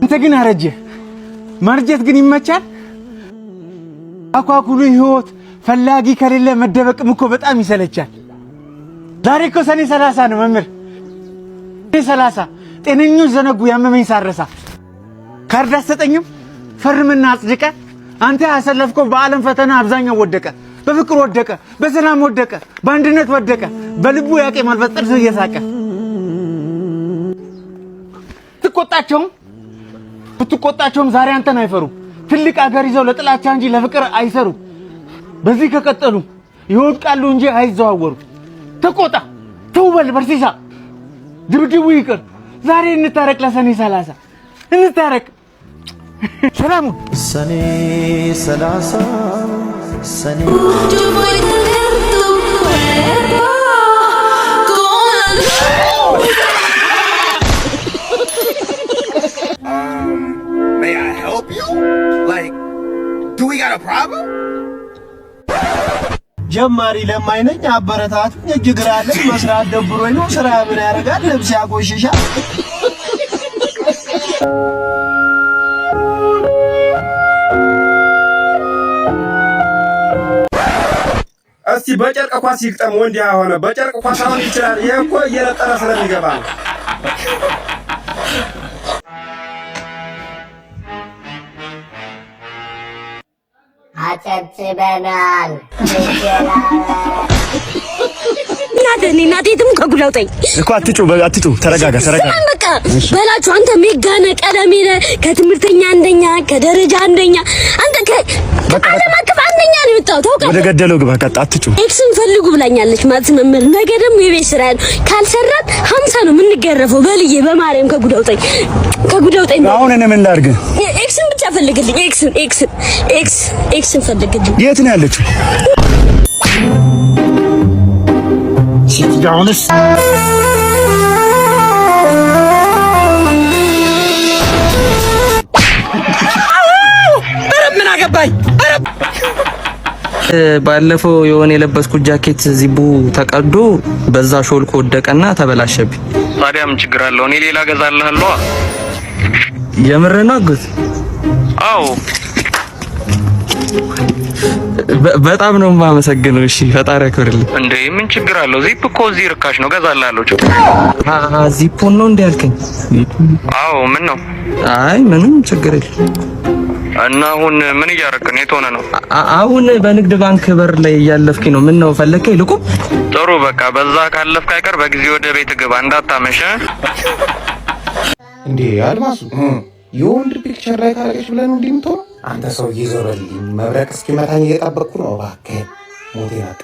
አንተ ግን አረጀ ማርጀት ግን ይመቻል አኳኩሉ ህይወት ፈላጊ ከሌለ መደበቅም እኮ በጣም ይሰለቻል ዛሬ እኮ ሰኔ 30 ነው መምህር ሰኔ 30 ጤነኞች ዘነጉ ያመመኝ ሳረሳ ካርድ አሰጠኝም ፈርምና አጽድቀ አንተ ያሰለፍከው በዓለም ፈተና አብዛኛው ወደቀ በፍቅር ወደቀ በሰላም ወደቀ በአንድነት ወደቀ በልቡ ያቄማል በጥርስ እየሳቀ ትቆጣቸውም ዛሬ አንተን አይፈሩም ትልቅ አገር ይዘው ለጥላቻ እንጂ ለፍቅር አይሰሩ በዚህ ከቀጠሉ ይወድቃሉ እንጂ አይዘዋወሩ ተቆጣ ተውበል በርሲሳ ድብድቡ ይቅር ዛሬ እንታረቅ ለሰኔ 30 እንታረቅ ሰላም ሰኔ 30 ሰኔ May I help you? Like, do we got a problem? ጀማሪ ለማይነኝ አበረታት እጅግራለ መስራት ደብሮኝ ነው ስራ ምን ያረጋል ልብስ ያቆሽሻል እስቲ በጨርቅ ኳስ ይግጠም ወንድ ያሆነ በጨርቅ ኳስ አሁን ይችላል ይሄ እኮ እየለጠረ ስለሚገባ ነው አጨብጭበናል እናቴ ከጉላውጣኝ እኮ አትጩ ተረጋጋ በቃ በላችሁ አንተ ሜጋነ ቀለሜነ ከትምርተኛ አንደኛ ከደረጃ አንደኛ አንተ ከዓለም አቀፍ አንደኛ ነው የወጣው ታውቃለህ ወደ ገደለው ግባ ቀጣ አትጩ ኤክስን ፈልጉ ብላኛለች ማለት መምህር ነገ ደግሞ የቤት ስራ ካልሰራት 50 ነው የምንገረፈው በልዬ በማርያም ከጉዳውጣኝ አሁን እኔ ምን ላድርግ ኤክስን ብቻ ፈልግልኝ ኤክስን ፈልግልኝ የት ነው ያለችው ሲጋውንስ ምን አገባኝ ባለፈው የሆነ የለበስኩት ጃኬት ዚቡ ተቀዶ በዛ ሾልኮ ወደቀና ተበላሸብኝ ታዲያ ምን ችግር አለው እኔ ሌላ ገዛልሃለሁ የምርና አግዝ አዎ በጣም ነው የማመሰግነው እሺ ፈጣሪ ያክብርልኝ እንዴ ምን ችግር አለው ዚፕ እኮ እዚህ ርካሽ ነው ገዛልሃለሁ ዚፑን ነው እንዴ ያልከኝ አዎ ምን ነው አይ ምንም ችግር የለም እና አሁን ምን እያደረክ ነው የት ሆነህ ነው አሁን በንግድ ባንክ በር ላይ እያለፍኩኝ ነው ምን ነው ፈለከኝ ልቁም ጥሩ በቃ በዛ ካለፍክ አይቀር በጊዜ ወደ ቤት ግባ እንዳታመሽ እንዴ አልማሱ የወንድ ፒክቸር ላይ ካረገች ብለን እንዲምተው አንተ ሰው ይዞረልኝ መብረቅ እስኪመታኝ እየጠበቅኩ ነው እባክህ ሞቴ ናት